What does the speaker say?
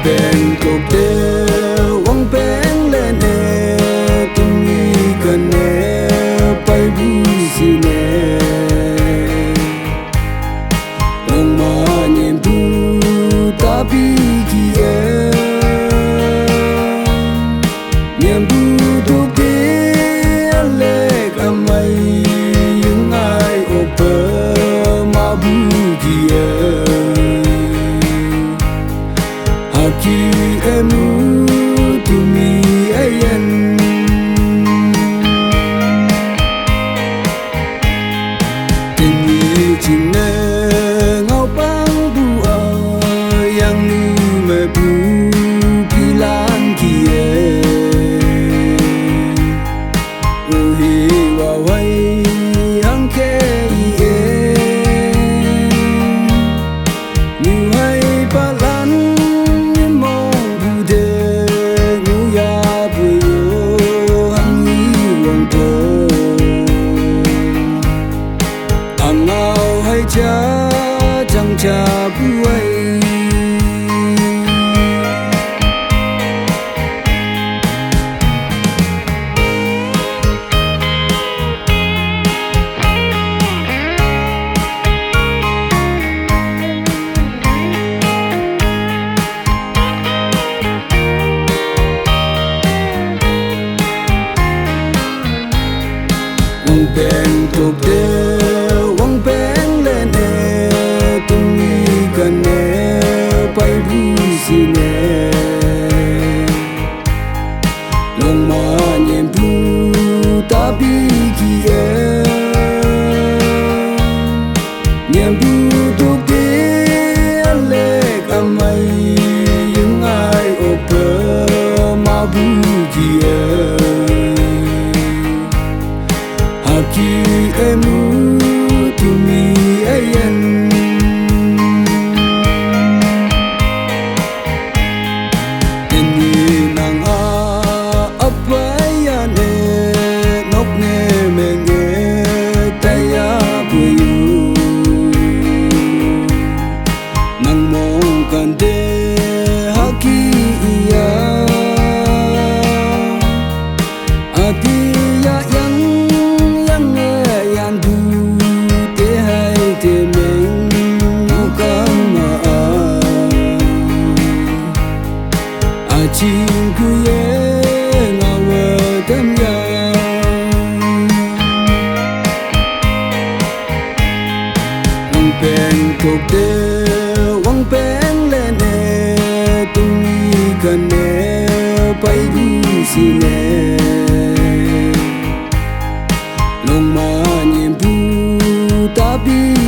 bên cột đê vắng bên lên nè tung đi gần nè bay bu gì nè lòng mà niềm tu ta bi kia niềm tu tu kia lệ cả mây những ai ôm bờ mà bu kia Aki emu tumi ayen Tingi cine ngau pang bua yang nu me bu pilan kie Uhi wa wai ang ke ie Ni hai palan cha chẳng cha buai Wang beng tok de wang beng le ne tung ni kan ne pai bu si ne long ma nyen bu ta bi ki e nyen bu tok de le ka mai yung ai o pe ma bu ki e Aki emu tumi ayen Eni nang a apaya ne nok ne menge taya buyu Nang mong kande haki iya Ati ya yang Chinh ku ye ngawa tam ya Wang pen kok de wang pen le ne tung ni kan ne pai bu si ne long ma niềm bu ta bi